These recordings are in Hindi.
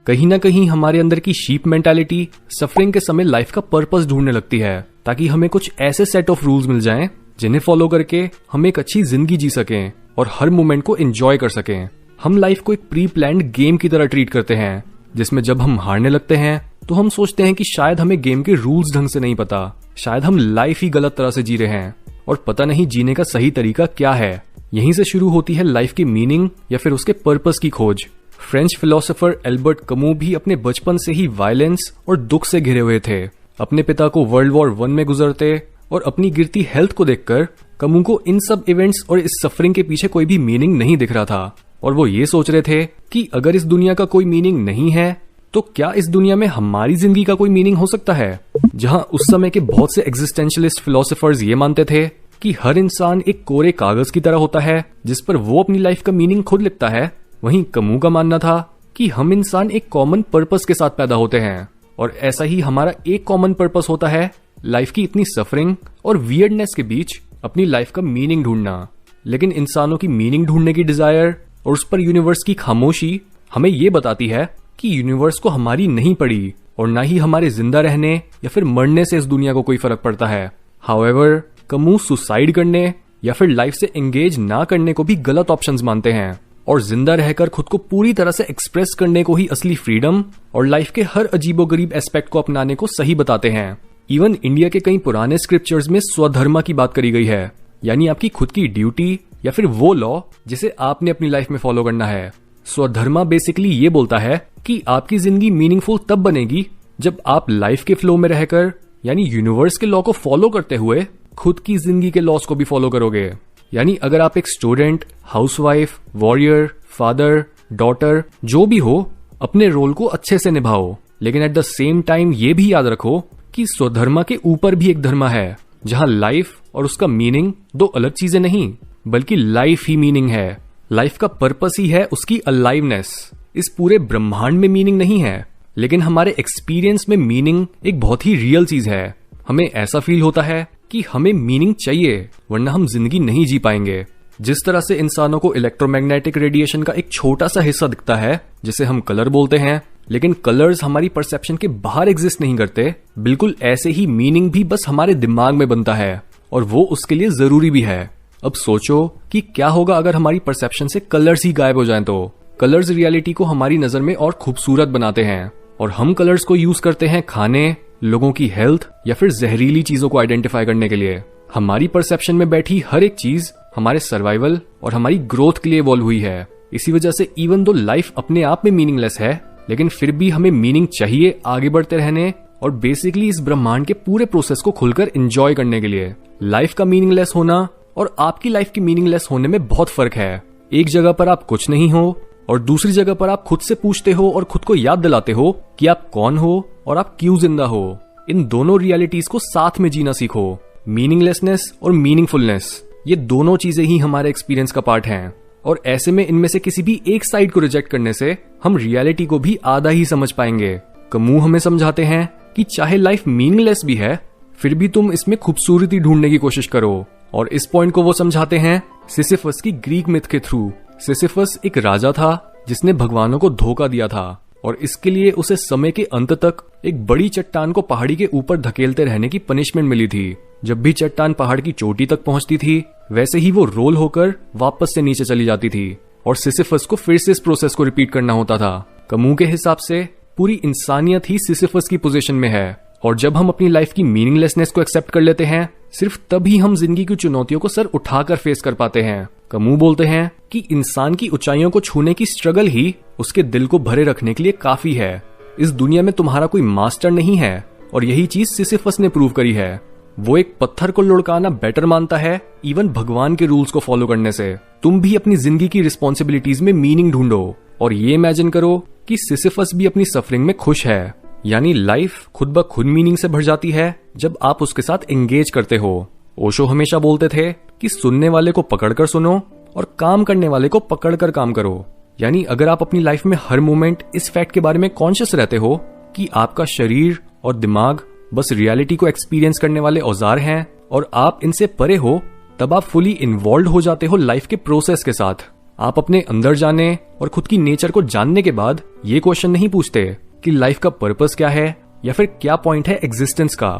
कहीं ना कहीं हमारे अंदर की शीप मेंटालिटी सफरिंग के समय लाइफ का पर्पस ढूंढने लगती है, ताकि हमें कुछ ऐसे सेट ऑफ रूल्स मिल जाएं जिन्हें फॉलो करके हम एक अच्छी जिंदगी जी सकें और हर मोमेंट को एंजॉय कर सकें। हम लाइफ को एक प्री प्लान्ड गेम की तरह ट्रीट करते हैं, जिसमें जब हम हारने लगते हैं तो हम सोचते हैं कि शायद हमें गेम के रूल्स ढंग से नहीं पता, शायद हम लाइफ ही गलत तरह से जी रहे हैं और पता नहीं जीने का सही तरीका क्या है। यहीं से शुरू होती है लाइफ की मीनिंग या फिर उसके पर्पस की खोज। फ्रेंच फिलोसोफर एल्बर्ट कमू भी अपने बचपन से ही वायलेंस और दुख से घिरे हुए थे। अपने पिता को वर्ल्ड वॉर 1 में गुजरते और अपनी गिरती हेल्थ को देखकर कमू को इन सब इवेंट्स और इस सफरिंग के पीछे कोई भी मीनिंग नहीं दिख रहा था, और वो ये सोच रहे थे कि अगर इस दुनिया का कोई मीनिंग नहीं है तो क्या इस दुनिया में हमारी जिंदगी का कोई मीनिंग हो सकता है। जहां उस समय के बहुत से एग्जिस्टेंशियलिस्ट फिलोसोफर्स ये मानते थे कि हर इंसान एक कोरे कागज की तरह होता है जिस पर वो अपनी लाइफ का मीनिंग खुद लिखता है, वहीं कमू का मानना था कि हम इंसान एक कॉमन पर्पस के साथ पैदा होते हैं और ऐसा ही हमारा एक कॉमन पर्पस होता है लाइफ की इतनी सफरिंग और वियर्डनेस के बीच अपनी लाइफ का मीनिंग ढूंढना। लेकिन इंसानों की मीनिंग ढूंढने की डिजायर और उस पर यूनिवर्स की खामोशी हमें ये बताती है कि यूनिवर्स को हमारी नहीं पड़ी और ना ही हमारे जिंदा रहने या फिर मरने से इस दुनिया को कोई फर्क पड़ता है। हाउएवर, कमू सुसाइड करने या फिर लाइफ से एंगेज ना करने को भी गलत ऑप्शंस मानते हैं और जिंदा रहकर खुद को पूरी तरह से एक्सप्रेस करने को ही असली फ्रीडम और लाइफ के हर अजीबोगरीब एस्पेक्ट को अपनाने को सही बताते हैं। इवन इंडिया के कई पुराने स्क्रिप्चर्स में स्वधर्म की बात करी गई है, यानी आपकी खुद की ड्यूटी या फिर वो लॉ जिसे आपने अपनी लाइफ में फॉलो करना है। स्वधर्मा बेसिकली ये बोलता है कि आपकी जिंदगी मीनिंगफुल तब बनेगी जब आप लाइफ के फ्लो में रहकर, यानी यूनिवर्स के लॉ को फॉलो करते हुए खुद की जिंदगी के लॉस को भी फॉलो करोगे। यानी अगर आप एक student, housewife, warrior, father, daughter जो भी हो, अपने रोल को अच्छे से निभाओ, लेकिन एट द सेम टाइम ये भी याद रखो कि स्वधर्मा के ऊपर भी एक धर्म है जहां लाइफ और उसका मीनिंग दो अलग चीजें नहीं बल्कि लाइफ ही मीनिंग है। लाइफ का पर्पस ही है उसकी अलाइवनेस। इस पूरे ब्रह्मांड में मीनिंग नहीं है, लेकिन हमारे एक्सपीरियंस में मीनिंग एक बहुत ही रियल चीज है। हमें ऐसा फील होता है कि हमें मीनिंग चाहिए वरना हम जिंदगी नहीं जी पाएंगे। जिस तरह से इंसानों को इलेक्ट्रोमैग्नेटिक रेडिएशन का एक छोटा सा हिस्सा दिखता है जिसे हम कलर बोलते हैं, लेकिन कलर्स हमारी परसेप्शन के बाहर एग्जिस्ट नहीं करते, बिल्कुल ऐसे ही मीनिंग भी बस हमारे दिमाग में बनता है और वो उसके लिए जरूरी भी है। अब सोचो कि क्या होगा अगर हमारी परसेप्शन से कलर्स ही गायब हो जाएं तो। कलर्स रियलिटी को हमारी नजर में और खूबसूरत बनाते हैं और हम कलर्स को यूज करते हैं खाने, लोगों की हेल्थ या फिर जहरीली चीजों को आइडेंटिफाई करने के लिए। हमारी परसेप्शन में बैठी हर एक चीज हमारे सर्वाइवल और हमारी ग्रोथ के लिए इवॉल्व हुई है। इसी वजह से इवन दो लाइफ अपने आप में मीनिंगलेस है, लेकिन फिर भी हमें मीनिंग चाहिए आगे बढ़ते रहने और बेसिकली इस ब्रह्मांड के पूरे प्रोसेस को खुलकर एंजॉय करने के लिए। लाइफ का मीनिंगलेस होना और आपकी लाइफ की मीनिंगलेस होने में बहुत फर्क है। एक जगह पर आप कुछ नहीं हो और दूसरी जगह पर आप खुद से पूछते हो और खुद को याद दिलाते हो कि आप कौन हो और आप क्यों जिंदा हो। इन दोनों रियलिटीज को साथ में जीना सीखो। मीनिंगलेसनेस और मीनिंगफुलनेस, ये दोनों चीजें ही हमारे एक्सपीरियंस का पार्ट हैं और ऐसे में इनमें से किसी भी एक साइड को रिजेक्ट करने से हम रियलिटी को भी आधा ही समझ पाएंगे। कमू हमें समझाते हैं कि चाहे लाइफ मीनिंगलेस भी है, फिर भी तुम इसमें खूबसूरती ढूंढने की कोशिश करो, और इस पॉइंट को वो समझाते हैं सिसिफस की ग्रीक मिथ के थ्रू। सिसिफस एक राजा था जिसने भगवानों को धोखा दिया था और इसके लिए उसे समय के अंत तक एक बड़ी चट्टान को पहाड़ी के ऊपर धकेलते रहने की पनिशमेंट मिली थी। जब भी चट्टान पहाड़ की चोटी तक पहुंचती थी, वैसे ही वो रोल होकर वापस से नीचे चली जाती थी और सिसिफस को फिर से इस प्रोसेस को रिपीट करना होता था। कमू के हिसाब से पूरी इंसानियत ही सिसिफस की पोजीशन में है और जब हम अपनी लाइफ की मीनिंगलेसनेस को एक्सेप्ट कर लेते हैं, सिर्फ तभी हम जिंदगी की चुनौतियों को सर उठाकर फेस कर पाते हैं। कमू बोलते हैं कि इंसान की ऊंचाइयों को छूने की स्ट्रगल ही उसके दिल को भरे रखने के लिए काफी है। इस दुनिया में तुम्हारा कोई मास्टर नहीं है और यही चीज सिसिफस ने प्रूव करी है। वो एक पत्थर को लुढ़काना बेटर मानता है इवन भगवान के रूल्स को फॉलो करने से। तुम भी अपनी जिंदगी की रिस्पॉन्सिबिलिटीज में मीनिंग ढूंढो और ये इमेजिन करो कि सिसिफस भी अपनी सफरिंग में खुश है। यानी लाइफ खुद ब खुद मीनिंग से भर जाती है जब आप उसके साथ एंगेज करते हो। ओशो हमेशा बोलते थे कि सुनने वाले को पकड़कर सुनो और काम करने वाले को पकड़कर काम करो। यानी अगर आप अपनी लाइफ में हर मोमेंट इस फैक्ट के बारे में कॉन्शियस रहते हो कि आपका शरीर और दिमाग बस रियलिटी को एक्सपीरियंस करने वाले औजार हैं और आप इनसे परे हो, तब आप फुली इन्वॉल्व हो जाते हो लाइफ के प्रोसेस के साथ। आप अपने अंदर जाने और खुद की नेचर को जानने के बाद ये क्वेश्चन नहीं पूछते कि लाइफ का पर्पस क्या है या फिर क्या पॉइंट है एग्जिस्टेंस का।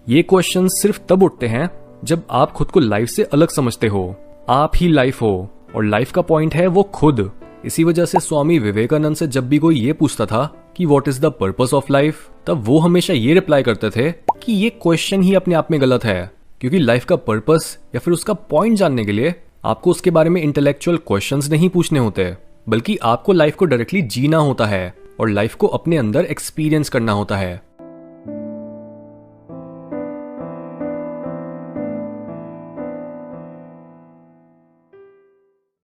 ये क्वेश्चन सिर्फ तब उठते हैं जब आप खुद को लाइफ से अलग समझते हो। आप ही लाइफ हो और लाइफ का पॉइंट है वो खुद। इसी वजह से स्वामी विवेकानंद से जब भी कोई ये पूछता था कि what is the purpose of life, तब वो हमेशा ये रिप्लाई करते थे कि ये क्वेश्चन ही अपने आप में गलत है, क्योंकि लाइफ का पर्पस या फिर उसका पॉइंट जानने के लिए आपको उसके बारे में इंटेलेक्चुअल क्वेश्चंस नहीं पूछने होते, बल्कि आपको लाइफ को डायरेक्टली जीना होता है और लाइफ को अपने अंदर एक्सपीरियंस करना होता है।